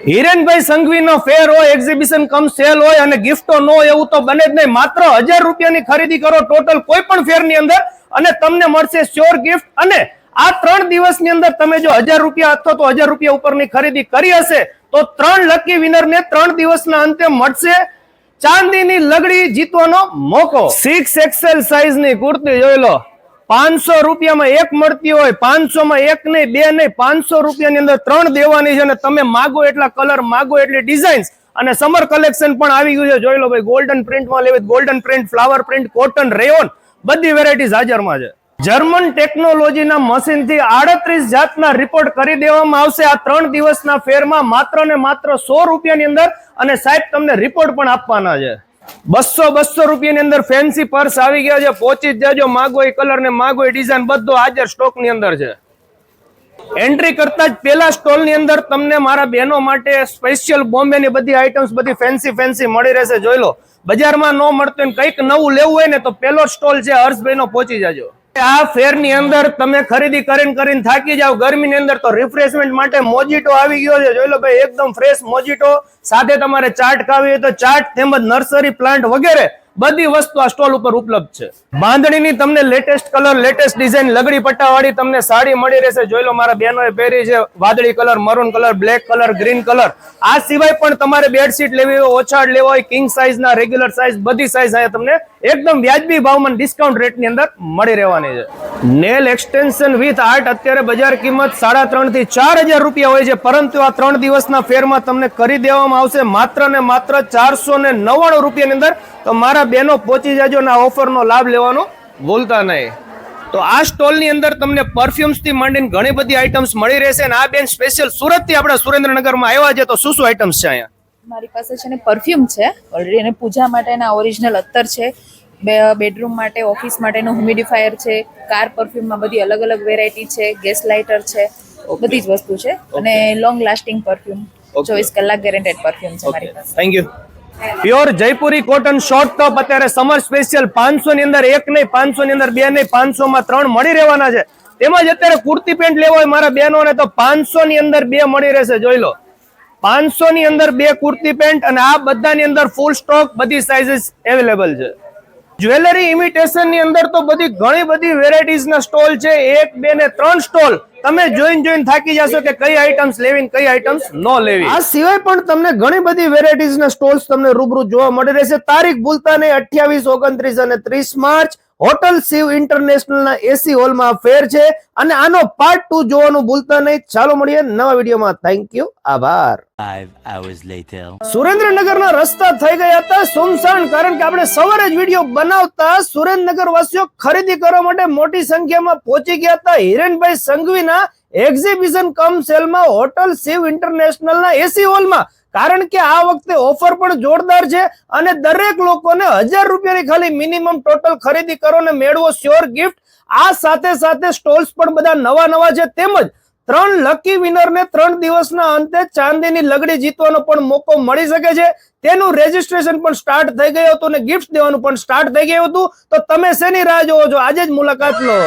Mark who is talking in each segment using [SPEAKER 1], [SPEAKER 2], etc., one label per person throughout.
[SPEAKER 1] હિરેનભાઈ સંઘવીનો ફેર હોય, એક્ઝિબિશન કમ સેલ હોય અને ગિફ્ટો ન હોય એવું તો બને જ નહીં. માત્ર 1000 રૂપિયાની ખરીદી કરો ટોટલ કોઈ પણ ફેર ની અંદર અને તમને મળશે શ્યોર ગિફ્ટ. અને આ 3 દિવસની અંદર તમે જો 1000 રૂપિયા અથવા તો 1000 રૂપિયા ઉપરની ખરીદી કરી હશે તો 3 લકી વિનર ને 3 દિવસના અંતે મળશે ચાંદીની લગડી જીતવાનો મોકો. 6XL સાઈઝ ની કુર્તી જોઈ લો, 500 રૂપિયામાં એક મળતી હોય, 500 માં એક નહીં, બે નહીં, 500 રૂપિયાની અંદર 3 દેવાની છે. અને તમે માગો એટલા કલર, માગો એટલી ડિઝાઇન્સ. અને સમર કલેક્શન પણ આવી ગયું છે, જોઈ લો ભાઈ. ગોલ્ડન પ્રિન્ટમાં લેવી, golden print, flower print, cotton, rayon, બધી વેરાયટીઝ હાજરમાં છે. જર્મન ટેકનોલોજીના મશીનથી 38 જાતના રિપોર્ટ કરી દેવામાં આવશે આ 3 દિવસના ફેરમાં માત્ર ને માત્ર 100 રૂપિયાની અંદર. અને સાહેબ તમને રિપોર્ટ પણ આપવાના છે. 200 રૂપિયાની અંદર ફેન્સી પર્સ આવી ગયા છે. પહોંચી જ જાજો. માગો એ કલર ને માગો એ ડિઝાઇન બધો હાજર સ્ટોક ની અંદર છે. એન્ટ્રી કરતા જ પેલા સ્ટોલ ની અંદર તમને મારા બહેનો માટે સ્પેશિયલ બોમ્બે ની બધી આઈટમ્સ બધી ફેન્સી મળી રહેશે. જોઈ લો, બજારમાં ન મળતું હોય કંઈક નવું લેવું હોય ને તો પેલો સ્ટોલ છે હર્ષભાઈ નો, પહોંચી જાજો. આ ફેર ની અંદર તમે ખરીદી કરીને થાકી જાવ ગરમી ની અંદર તો રિફ્રેશમેન્ટ માટે મોજીટો આવી ગયો છે. જોઈ લો ભાઈ, એકદમ ફ્રેશ મોજીટો. સાથે તમારે ચાટ ખાવી હોય તો ચાટ તેમજ નર્સરી પ્લાન્ટ વગેરે બધી વસ્તુ આ સ્ટોલ ઉપર ઉપલબ્ધ છે. બાંધણીની તમને લેટેસ્ટ કલર, લેટેસ્ટ ડિઝાઇન, લગડી પટ્ટા વાળી તમને સાડી મળી રહેશે. જોઈ લો, મારા બહેનોએ પહેરી છે વાદળી colour, maroon colour, black colour, green colour. આ સિવાય પણ તમારે બેડશીટ લેવી હોય, ઓછાડ લેવા હોય, કિંગ સાઇઝ ના, રેગ્યુલર સાઇઝ, બધી સાઇઝ અહીંયા તમને એકદમ વ્યાજબી ભાવમાં ડિસ્કાઉન્ટ રેટ ની અંદર મળી રહેવાની છે. નેલ એક્સટેન્શન વિથ આર્ટ અત્યારે બજાર કિંમત 3.5 થી 4000 રૂપિયા હોય છે, પરંતુ આ 3 દિવસના ફેરમાં તમને કરી દેવામાં આવશે માત્ર ને માત્ર 499 રૂપિયાની અંદર. તો મારા બહેનો પહોંચી જાજો અને આ ઓફરનો લાભ લેવાનો ભૂલતા નહીં. તો આ સ્ટોલ ની અંદર તમને પરફ્યુમ્સ થી માંડીને ઘણી બધી આઈટમ્સ મળી રહેશે. અને આ બેન સ્પેશિયલ સુરત થી આપણા સુરેન્દ્રનગરમાં આવ્યા છે, તો શું આઈટમ્સ છે અહીંયા?
[SPEAKER 2] મારી પાસે છે ને પરફ્યુમ છે ઓલરેડી, અને પૂજા માટેના ઓરિજિનલ અત્તર છે, બેડરૂમ માટે, ઓફિસ માટેનું હ્યુમિડિફાયર છે, કાર પરફ્યુમમાં બધી અલગ અલગ વેરાયટી છે, ગેસ લાઇટર છે, બધી જ વસ્તુ છે. અને લોંગ લાસ્ટિંગ પરફ્યુમ, 24 કલાક ગેરંટેડ પરફ્યુમ છે મારી પાસે.
[SPEAKER 1] Thank you. Pure Jaipuri cotton short top અત્યારે સમર સ્પેશિયલ 500 ની અંદર એક નહીં, 500 ની અંદર બે નહીં, 500 માં 3 મળી રહેવાના છે. તેમજ અત્યારે કુર્તી પેન્ટ લેવો હોય મારા બહેનોને તો 500 ની અંદર 2 મળી રહેશે. જોઈ લો, 500 ની અંદર 2 કુર્તી પેન્ટ. અને આ બધાની અંદર ફૂલ સ્ટોક બધી સાઇઝીસ અવેલેબલ છે. જ્વેલરી ઇમિટેશન ની અંદર તો બધી ઘણી બધી વેરાયટીઝ ના સ્ટોલ છે. 1, 2 ને 3 સ્ટોલ. તમે જોઈને થાકી જશો કે કઈ આઈટમ્સ લેવી, કઈ આઈટમ્સ ન લેવી. આ સિવાય પણ તમને ઘણી બધી વેરાયટીઝ ના સ્ટોલ્સ તમને રૂબરૂ જોવા મળી રહેશે. તારીખ ભૂલતા નહીં, 28, 29 અને 30 માર્ચ હોટલ શિવ ઇન્ટરનેશનલ ના એસી હોલમાં ફેર છે. અને આનો પાર્ટ 2 જોવાનું ભૂલતા નહીં. ચાલો મળીએ નવા વિડીયોમાં. થેન્ક યુ, આભાર.
[SPEAKER 3] 5 hours later.
[SPEAKER 1] સુરેન્દ્રનગરના રસ્તા થઈ ગયા હતા સુમસાન, કારણ કે આપણે સવારે જ વિડીયો બનાવતા સુરેન્દ્રનગર વાસીઓ ખરીદી કરવા માટે મોટી સંખ્યામાં પહોંચી ગયા હતા હિરેનભાઈ સંઘવીના એક્ઝિબિશન કમ સેલમાં હોટલ શિવ ઇન્ટરનેશનલ ના એસી હોલમાં. કારણ કે આ વખતે ઓફર પણ જોરદાર છે અને દરેક લોકોને 1000 રૂપિયાની ખાલી મિનિમમ ટોટલ ખરીદી કરો ને મેળવો શ્યોર ગિફ્ટ. આ સાથે સ્ટોલ્સ પણ બધા નવા છે. તેમજ 3 લકી વિનર ને 3 દિવસના અંતે ચાંદીની લગડી જીતવાનો પણ મોકો મળી શકે છે. તેનું રજીસ્ટ્રેશન પણ સ્ટાર્ટ થઈ ગયું હતું અને ગિફ્ટ દેવાનું પણ સ્ટાર્ટ થઈ ગયું હતું. તો તમે શેની રાહ જોવો છો? આજે જ મુલાકાત લો.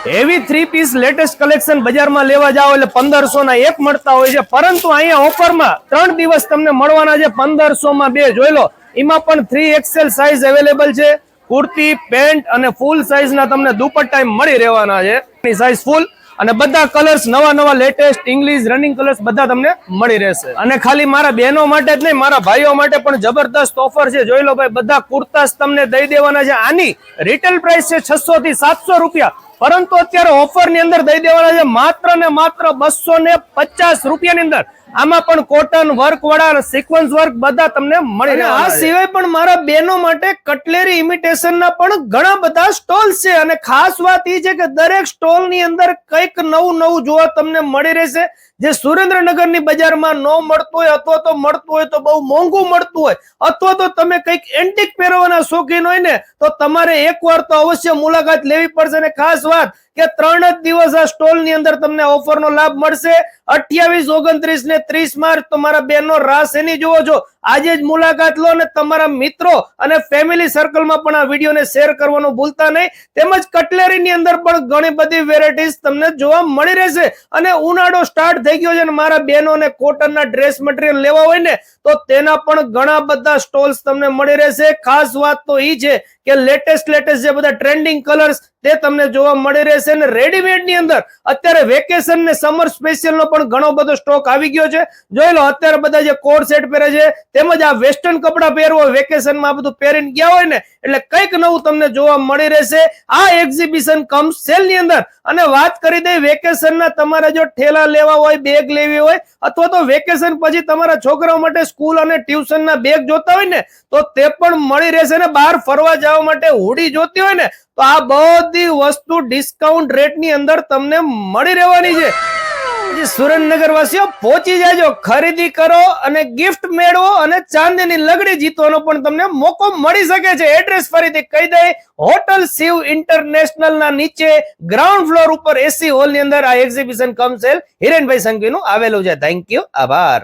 [SPEAKER 1] હેવી 3 પીસ લેટેસ્ટ કલેક્શન બજારમાં લેવા જાઓ એટલે 1500 ના એક મળતા હોય છે, પરંતુ અહીંયા ઓફરમાં 3 દિવસ તમને મળવાના છે 1500 માં 2. જોઈ લો, એમાં પણ 3XL સાઈઝ અવેલેબલ છે. કુર્તી, પેન્ટ અને ફૂલ સાઈઝ ના તમને દુપટ્ટા મળી રહેવાના છે. સાઈઝ ફૂલ અને બધા કલર્સ નવા લેટેસ્ટ ઇંગ્લિશ રનિંગ કલર્સ બધા તમને મળી રહેશે. અને ખાલી મારા બહેનો માટે જ નહીં, મારા ભાઈઓ માટે પણ જબરદસ્ત ઓફર છે. જોઈ લો ભાઈ, બધા કુર્તાસ તમને દઈ દેવાના છે. આની રિટેલ પ્રાઇસ છે 600 થી 700 રૂપિયા, પરંતુ અત્યારે ઓફર ની અંદર દઈ દેવાના છે માત્ર ને માત્ર 250 રૂપિયાની અંદર. આમાં પણ કોટન વર્ક વાળા, સિક્વન્સ વર્ક બધા તમને મળી રહ્યા. આ સિવાય પણ મારા બહેનો માટે કટલેરી ઇમિટેશન ના પણ ઘણા બધા સ્ટોલ છે. અને ખાસ વાત એ છે કે દરેક સ્ટોલ ની અંદર કંઈક નવું જોવા તમને મળી રહેશે, જે સુરેન્દ્રનગર ની બજારમાં ન મળતું હોય, અથવા તો મળતું હોય તો બહુ મોંઘું મળતું હોય, અથવા તો તમે કંઈક એન્ટિક પહેરવાના શોખીન હોય ને તો તમારે એકવાર તો અવશ્ય મુલાકાત લેવી પડશે. અને ખાસ વાત કે 3 જ દિવસ આ સ્ટોલ ની અંદર તમને ઓફર નો લાભ મળશે. 28, 29 ને 30 માર્ચ. તો મારા બહેનો રાસ એની જોવો છો, આજે જ મુલાકાત લો અને તમારા મિત્રો અને ફેમિલી સર્કલમાં પણ આ વિડીયોને શેર કરવાનું ભૂલતા નહીં. તેમજ કટલેરીની અંદર પણ ઘણી બધી વેરાયટીઝ તમને જોવા મળી રહેશે. અને ઉનાળો સ્ટાર્ટ થઈ ગયો છે અને મારા બહેનોને કોટનના ડ્રેસ મટીરિયલ લેવા હોય ને તો તેના પણ ઘણા બધા સ્ટોલ્સ તમને મળી રહેશે. ખાસ વાત તો એ છે કે લેટેસ્ટ જે બધા ટ્રેન્ડિંગ કલર્સ તે તમને જોવા મળી રહેશે. અને રેડીમેડ ની અંદર અત્યારે વેકેશન ને સમર સ્પેશિયલ નો પણ ઘણો બધો સ્ટોક આવી ગયો છે. જોઈ લો અત્યારે બધા જે કોટ સેટ પહેરે છે તેમજ આ વેસ્ટર્ન કપડા પહેરવો વેકેશન માં બધું પહેરીને ગયા હોય ને એટલે કંઈક નવું તમને જોવા મળી રહેશે આ એક્ઝિબિશન કમ સેલ ની અંદર. અને વાત કરી દઈએ વેકેશન ના તમારે જો ઠેલા લેવા હોય, બેગ લેવી હોય અથવા તો વેકેશન પછી તમારા છોકરાઓ માટે સ્કૂલ અને ટ્યુશન ના બેગ જોતા હોય ને તો તે પણ મળી રહેશે. ને બહાર ફરવા જવા માટે હુડી જોતી હોય ને તો આ બધી વસ્તુ ડિસ્કાઉન્ટ રેટ ની અંદર તમને મળી રહેવાની છે. સુરેન્દ્રનગર વાસીઓ પહોંચી જાજો, ખરીદી કરો અને ગિફ્ટ મેળવો અને ચાંદીની લગડી જીતવાનો પણ તમને મોકો મળી શકે છે. એડ્રેસ ફરીથી કહી દઈએ, હોટલ શિવ ઇન્ટરનેશનલ ના નીચે ગ્રાઉન્ડ ફ્લોર ઉપર એસી હોલ ની અંદર આ એક્ઝિબિશન કમ સેલ હિરેનભાઈ સંઘવીનું આવેલું છે. થેન્ક યુ, આભાર.